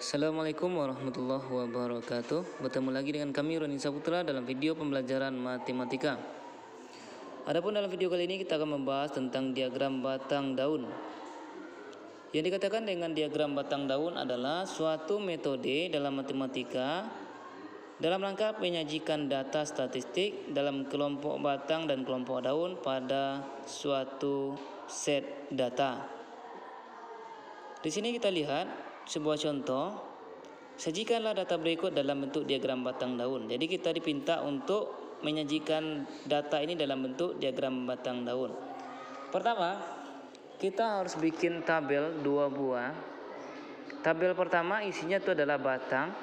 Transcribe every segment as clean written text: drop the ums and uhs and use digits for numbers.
Assalamualaikum warahmatullahi wabarakatuh. Bertemu lagi dengan kami Roni Saputra dalam video pembelajaran matematika. Adapun dalam video kali ini kita akan membahas tentang diagram batang daun. Yang dikatakan dengan diagram batang daun adalah suatu metode dalam matematika dalam rangka menyajikan data statistik dalam kelompok batang dan kelompok daun pada suatu set data. Di sini kita lihat sebuah contoh. Sajikanlah data berikut dalam bentuk diagram batang daun. Jadi kita dipinta untuk menyajikan data ini dalam bentuk diagram batang daun. Pertama, kita harus bikin tabel 2 buah. Tabel pertama isinya itu adalah batang.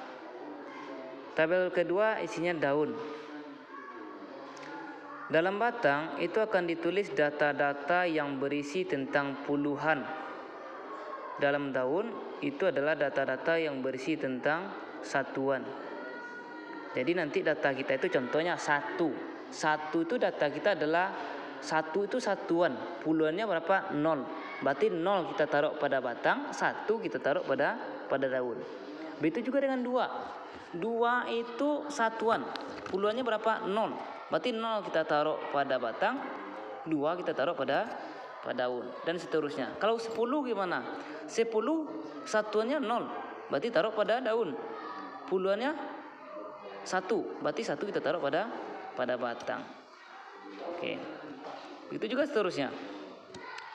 Tabel kedua isinya daun. Dalam batang itu akan ditulis data-data yang berisi tentang puluhan. Dalam daun itu adalah data-data yang berisi tentang satuan. Jadi nanti data kita itu contohnya 1. 1 itu data kita adalah 1 itu satuan. Puluhannya berapa? 0. Berarti 0 kita taruh pada batang, 1 kita taruh pada daun. Begitu juga dengan 2. 2 itu satuan. Puluhannya berapa? 0. Berarti 0 kita taruh pada batang, 2 kita taruh pada daun, dan seterusnya. Kalau 10 gimana? 10 satuannya 0, berarti taruh pada daun. Puluhannya 1, berarti 1 kita taruh pada batang. Oke. Begitu juga seterusnya.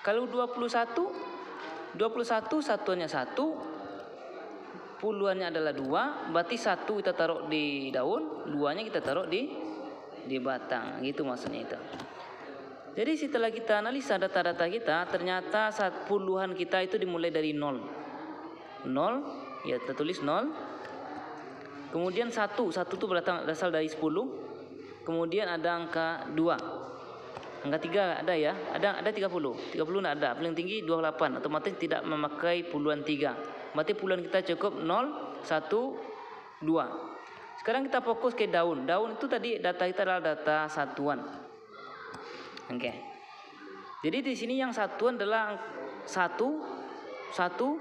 Kalau 21 satuannya 1, puluhannya adalah 2, berarti 1 kita taruh di daun, 2-nya kita taruh di batang. Gitu maksudnya itu. Jadi setelah kita analisa data-data kita, ternyata puluhan kita itu dimulai dari 0. 0, ya kita tulis 0. Kemudian 1 itu berasal dari 10. Kemudian ada angka 2. Angka 3 ada ya, ada 30. 30 tidak ada, paling tinggi 28, otomatis tidak memakai puluhan 3. Berarti puluhan kita cukup 0, 1, 2. Sekarang kita fokus ke daun. Daun itu tadi data kita adalah data satuan. Oke. Jadi di sini yang satuan adalah 1, 1,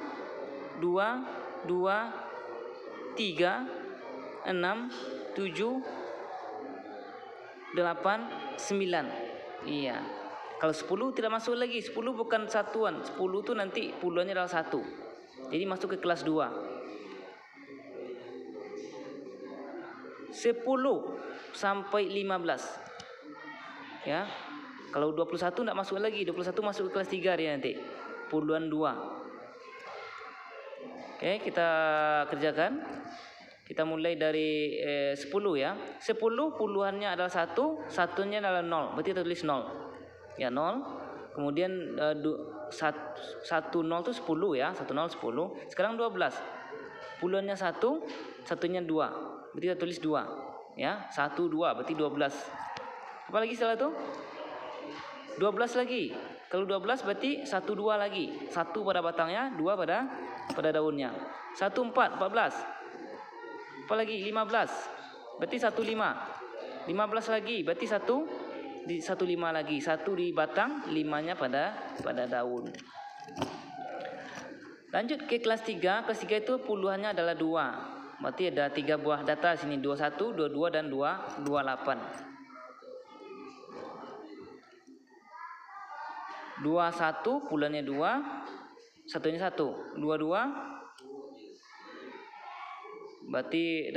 2, 2, 3, 6, 7, 8, 9. Iya. Kalau 10 tidak masuk lagi. 10 bukan satuan. 10 itu nanti puluhannya adalah 1. Jadi masuk ke kelas 2. 10 sampai 15. Ya. Kalau 21 tidak masuk lagi, 21 masuk ke kelas 3 dia nanti. Puluhan 2. Oke, kita kerjakan. Kita mulai dari 10 ya. 10 puluhannya adalah 1, satunya adalah 0. Berarti kita tulis 0. Ya, 0. Kemudian 1 0 itu 10 ya. 1 0 10. Sekarang 12. Puluhannya 1, satunya 2. Berarti kita tulis 2. Ya, 1 2 berarti 12. Apa lagi setelah itu? 12 lagi. Kalau 12 berarti 1 2 lagi. 1 pada batangnya, 2 pada daunnya. 1 4 14. Apa lagi? 15. Berarti 1 5. 15 lagi. Berarti 1 5 lagi. 1 di batang, 5-nya pada daun. Lanjut ke kelas 3. Kelas 3 itu puluhannya adalah 2. Berarti ada 3 buah data sini, 21, 22 dan 28. 21 puluhannya 2, satunya 1. 22 berarti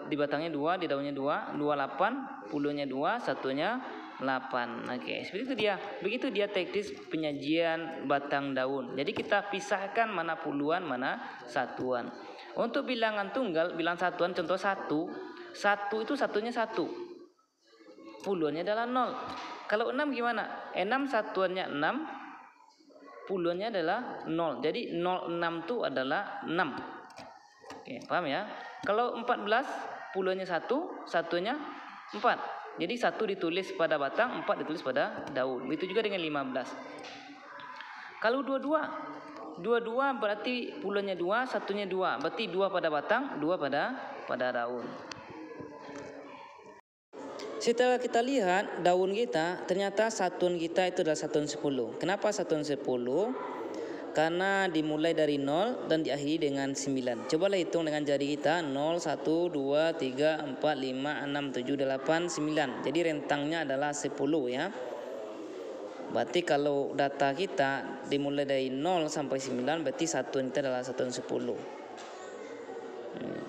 di batangnya 2, di daunnya 2. 28 puluhannya 2, satunya 8. Oke, seperti itu dia. Begitu dia teknis penyajian batang daun. Jadi kita pisahkan mana puluhan, mana satuan. Untuk bilangan tunggal, bilangan satuan contoh 1. 1 itu satunya 1. Puluhannya adalah 0. Kalau 6 gimana? 6 satuannya 6, puluhannya adalah 0. Jadi 06 itu adalah 6. Oke, paham ya? Kalau 14 puluhannya 1, satunya 4. Jadi 1 ditulis pada batang, 4 ditulis pada daun. Begitu juga dengan 15. Kalau 22 berarti puluhannya 2, satunya 2. Berarti 2 pada batang, 2 pada daun. Setelah kita lihat daun kita, ternyata satuan kita itu adalah satuan 10. Kenapa satuan 10? karena dimulai dari 0 dan diakhiri dengan 9. Cobalah hitung dengan jari kita. 0, 1, 2, 3, 4, 5, 6, 7, 8, 9. Jadi rentangnya adalah 10 ya. Berarti kalau data kita dimulai dari 0 sampai 9, berarti satuan kita adalah satuan 10.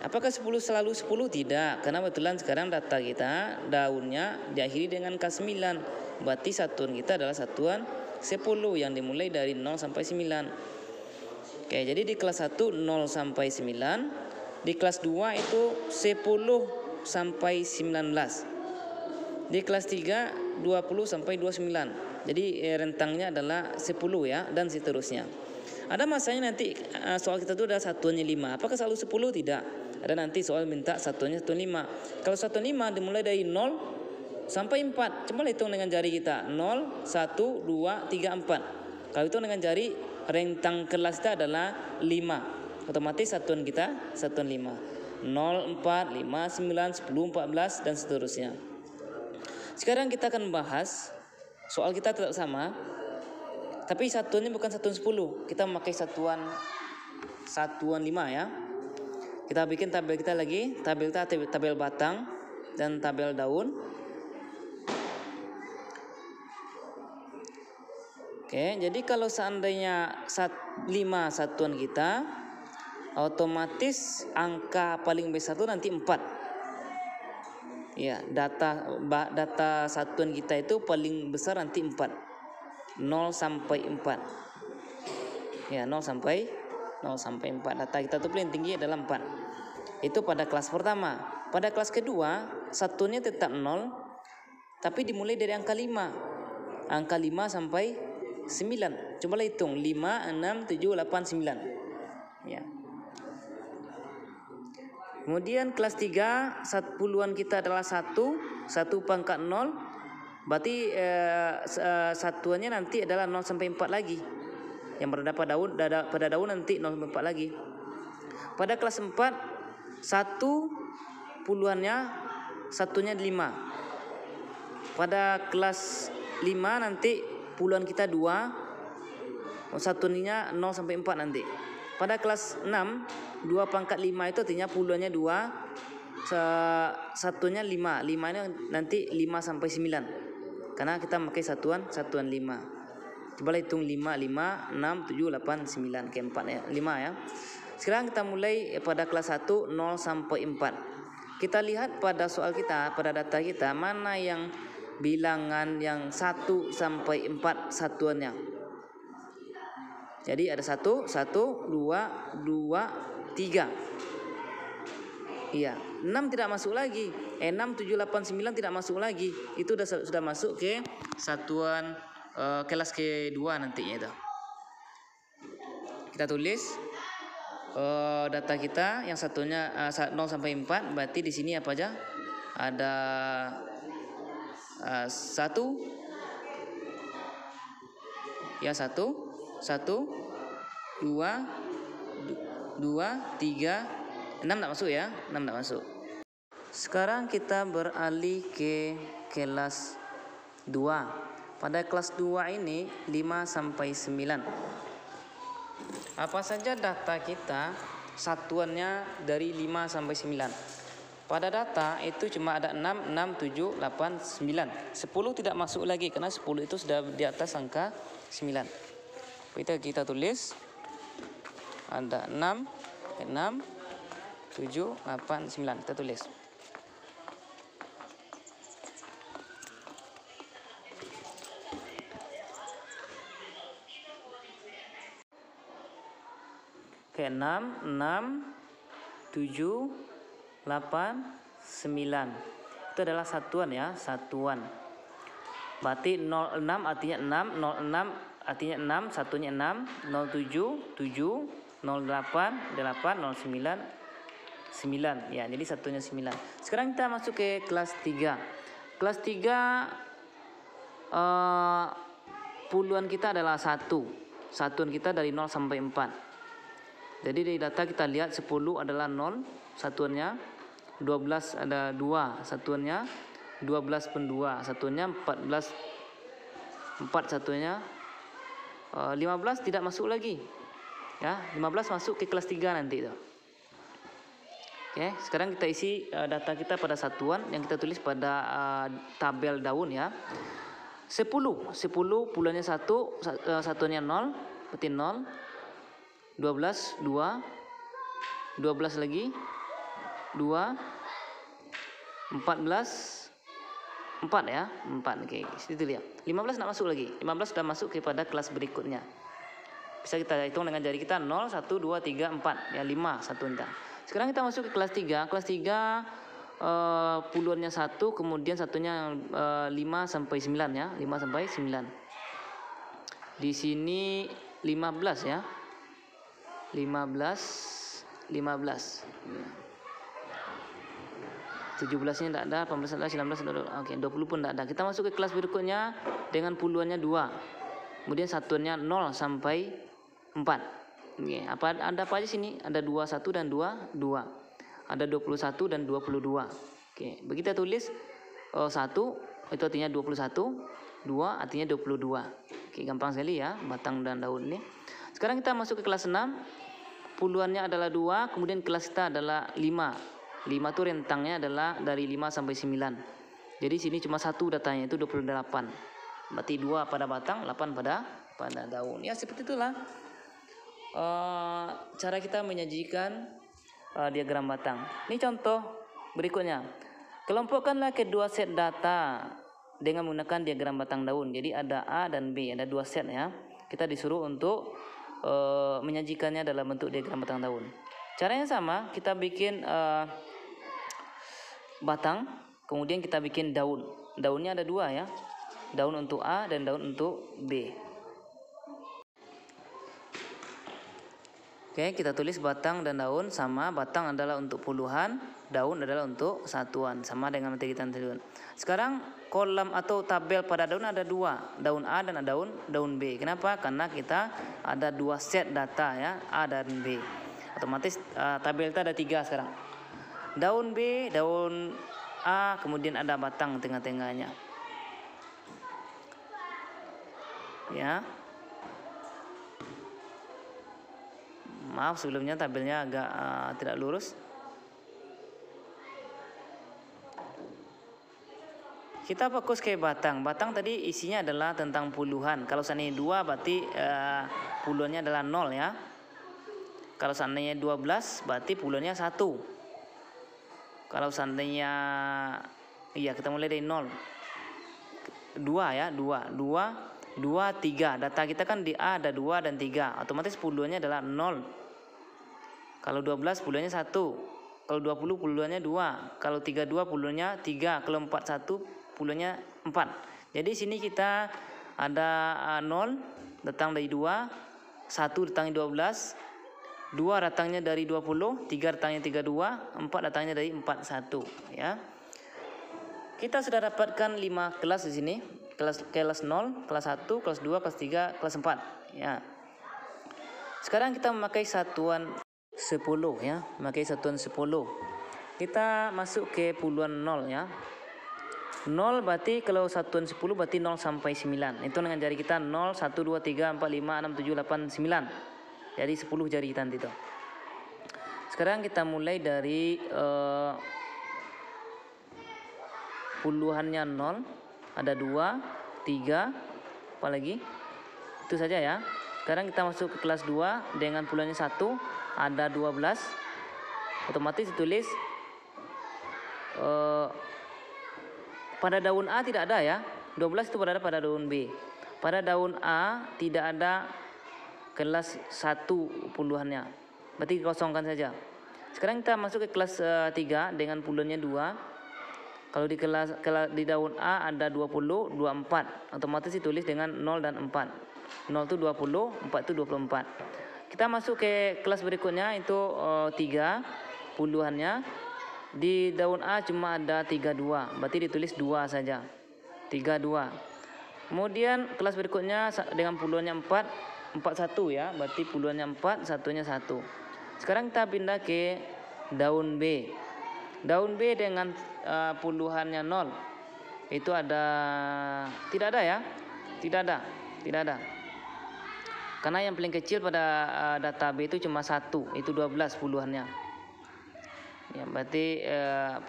Apakah 10 selalu 10? Tidak, karena kebetulan sekarang data kita daunnya diakhiri dengan K9. Berarti satuan kita adalah satuan 10 yang dimulai dari 0 sampai 9. Oke, jadi di kelas 1 0 sampai 9, di kelas 2 itu 10 sampai 19. Di kelas 3 20 sampai 29. Jadi rentangnya adalah 10 ya, dan seterusnya. Ada masanya nanti soal kita itu ada satuannya 5. Apakah selalu 10? Tidak. Ada nanti soal minta satuannya satuan 5. Kalau satuan 5 dimulai dari 0 sampai 4. Coba hitung dengan jari kita. 0, 1, 2, 3, 4. Kalau hitung dengan jari, rentang kelas kita adalah 5. Otomatis satuan kita satuan 5. 0, 4, 5, 9, 10, 14 dan seterusnya. Sekarang kita akan bahas soal kita tetap sama, tapi satuannya bukan satuan 10. Kita memakai satuan 5 ya. Kita bikin tabel kita lagi. Tabel kita tabel batang dan tabel daun. Oke, jadi kalau seandainya 5 satuan kita, otomatis angka paling besar itu nanti 4. Ya, data satuan kita itu paling besar nanti 4. 0 sampai 4. Ya, 0 sampai 4. Data kita itu paling tinggi adalah 4. Itu pada kelas pertama. Pada kelas kedua, satuannya tetap 0, tapi dimulai dari angka 5. Angka 5 sampai 9. Cobalah hitung. 5, 6, 7, 8, 9. Ya. Kemudian kelas 3, puluhan kita adalah 1 pangkat 0. Berarti satuannya nanti adalah 0 sampai 4 lagi. Yang berada pada daun nanti 0 sampai 4 lagi. Pada kelas 4, 1 puluhannya satunya 5. Pada kelas 5 nanti puluhan kita 2. Satuannya 0 sampai 4 nanti. Pada kelas 6, 2 pangkat 5 itu artinya puluhannya 2. Satunya 5. 5 ini nanti 5 sampai 9. Karena kita memakai satuan 5. Coba hitung 5, 5, 6, 7, 8, 9. Ke 4 ya. 5 ya. Sekarang kita mulai pada kelas 1, 0 sampai 4. Kita lihat pada soal kita, pada data kita, mana yang bilangan yang 1 sampai 4 satuannya. Jadi ada 1, 2, 3. Iya, 6 tidak masuk lagi. 6, 7, 8, 9 tidak masuk lagi. Itu sudah masuk ke satuan kelas kedua nantinya itu. Kita tulis data kita yang satunya 0 sampai 4. Berarti di sini apa aja? Ada 1. Ya, 1, 2, 3, 6 tidak masuk ya. 6 tidak masuk. Sekarang kita beralih ke kelas 2. Pada kelas 2 ini 5 sampai 9. Apa saja data kita satuannya dari 5 sampai 9. Pada data itu cuma ada 6, 6, 7, 8, 9. 10 tidak masuk lagi karena 10 itu sudah di atas angka 9. Kita tulis ada 6, 7, 8, 9. Kita tulis. Oke, 6, 7, 8, 9. Itu adalah satuan ya, satuan. Berarti 06 artinya 6, 06 artinya 6, satunya 6, 07, 7, 08, 8, 09, 9. Ya, jadi satunya 9. Sekarang kita masuk ke kelas 3. Kelas 3 puluhan kita adalah 1. Satuan kita dari 0 sampai 4. Jadi dari data kita lihat 10 adalah 0 satuannya, 12 ada 2 satuannya, 12 pun 2 satuannya, 14 4 satuannya, 15 tidak masuk lagi. Ya, 15 masuk ke kelas 3 nanti itu. Oke, sekarang kita isi data kita pada satuan yang kita tulis pada tabel daun ya. 10 puluhannya 1, satuannya 0, berarti 0. 12 2, 12 lagi 2, 14 4 ya, 4. Oke, situ lihat. 15 tidak masuk lagi. 15 sudah masuk kepada kelas berikutnya. Bisa kita hitung dengan jari kita 0 1 2 3 4 ya, 5 satu entah. Sekarang kita masuk ke kelas 3. Kelas 3 puluhannya 1, kemudian satunya 5 sampai 9 ya, 5 sampai 9. Di sini 15 ya. 15 17-nya tidak ada, 18 ada, 19 ada. Oke, 20 pun tidak ada. Kita masuk ke kelas berikutnya dengan puluhannya 2. Kemudian satuannya 0 sampai 4. Oke, ada apa aja sini? Ada 21 dan 2. Ada 21 dan 22. Oke, begitu tulis 1 itu artinya 21, 2 artinya 22. Oke, gampang sekali ya batang dan daun ini. Sekarang kita masuk ke kelas 6. Puluhannya adalah 2, kemudian kelas kita adalah 5. 5 itu rentangnya adalah dari 5 sampai 9. Jadi sini cuma satu datanya, itu 28. Berarti 2 pada batang, 8 pada daun. Ya seperti itulah cara kita menyajikan diagram batang. Ini contoh berikutnya. Kelompokkanlah kedua set data dengan menggunakan diagram batang daun. Jadi ada A dan B, ada 2 set ya. Kita disuruh untuk menyajikannya dalam bentuk diagram batang daun. Caranya sama, kita bikin batang, kemudian kita bikin daun. Daunnya ada 2 ya, daun untuk A dan daun untuk B. Oke, kita tulis batang dan daun sama. Batang adalah untuk puluhan, daun adalah untuk satuan, sama dengan materi kita tadi. Sekarang kolom atau tabel pada daun ada 2, daun A dan daun B. Kenapa? Karena kita ada 2 set data ya, A dan B. Otomatis tabel kita ada 3 sekarang. Daun B, daun A, kemudian ada batang tengah-tengahnya. Ya. Maaf sebelumnya tabelnya agak tidak lurus. Kita fokus ke batang. Batang tadi isinya adalah tentang puluhan. Kalau seandainya 2 berarti puluhannya adalah 0 ya. Kalau seandainya 12 berarti puluhannya 1. Kalau seandainya kita mulai dari 0. 2 ya, 2, 3. Data kita kan di A ada 2 dan 3. Otomatis puluhannya adalah 0. Kalau 12 puluhannya 1. Kalau 20 puluhannya 2. Kalau 32 puluhannya 3. Kalau 41 puluhannya 4. Jadi sini kita ada 0 datang dari 2, 1 datangnya 12, 2 datangnya dari 20, 3 datangnya 32, 4 datangnya dari 41 ya. Kita sudah dapatkan 5 kelas di sini. Kelas 0, kelas 1, kelas 2, kelas 3, kelas 4 ya. Sekarang kita memakai satuan 10 ya, memakai satuan 10. Kita masuk ke puluhan 0 ya. 0 berarti kalau satuan 10 berarti 0 sampai 9. Itu dengan jari kita 0, 1, 2, 3, 4, 5, 6, 7, 8, 9. Jadi 10 jari kita nanti itu. Sekarang kita mulai dari puluhannya 0. Ada 2, 3, apa lagi? Itu saja ya. Sekarang kita masuk ke kelas 2 dengan puluhannya 1. Ada 12. Otomatis ditulis pada daun A tidak ada ya. 12 itu berada pada daun B. Pada daun A tidak ada kelas 1 puluhannya. Berarti kosongkan saja. Sekarang kita masuk ke kelas 3 dengan puluhannya 2. Kalau di daun A ada 20, 24. Otomatis ditulis dengan 0 dan 4. 0 itu 20, 4 itu 24. Kita masuk ke kelas berikutnya itu 3 puluhannya. Di daun A cuma ada 32. Berarti ditulis 2 saja. 32. Kemudian kelas berikutnya dengan puluhannya 4. 41 ya, berarti puluhannya 4, satunya 1. Sekarang kita pindah ke daun B. Daun B dengan puluhannya 0. Itu ada, tidak ada ya? Tidak ada. Karena yang paling kecil pada data B itu cuma 1, itu 12 puluhannya. Ya, berarti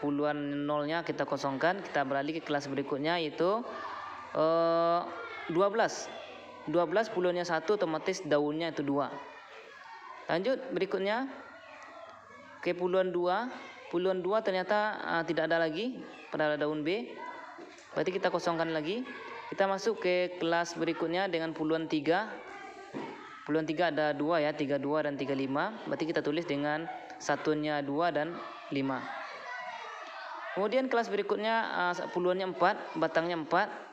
puluhan nolnya kita kosongkan, kita beralih ke kelas berikutnya, yaitu 12. 12 puluhannya 1, otomatis daunnya itu 2. Lanjut berikutnya ke puluhan 2. Puluhan 2 ternyata tidak ada lagi pada daun B. Berarti kita kosongkan lagi. Kita masuk ke kelas berikutnya dengan puluhan 3. Puluhan 3 ada 2 ya, 32 dan 35. Berarti kita tulis dengan satunya 2 dan 5. Kemudian kelas berikutnya puluhannya 4, batangnya 4.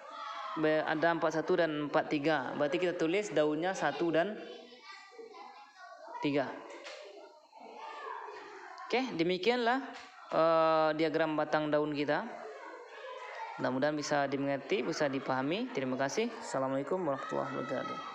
Ada 41 dan 43. Berarti kita tulis daunnya 1 dan 3. Oke, demikianlah diagram batang daun kita. Mudah-mudahan bisa dimengerti, bisa dipahami. Terima kasih. Assalamualaikum warahmatullahi wabarakatuh.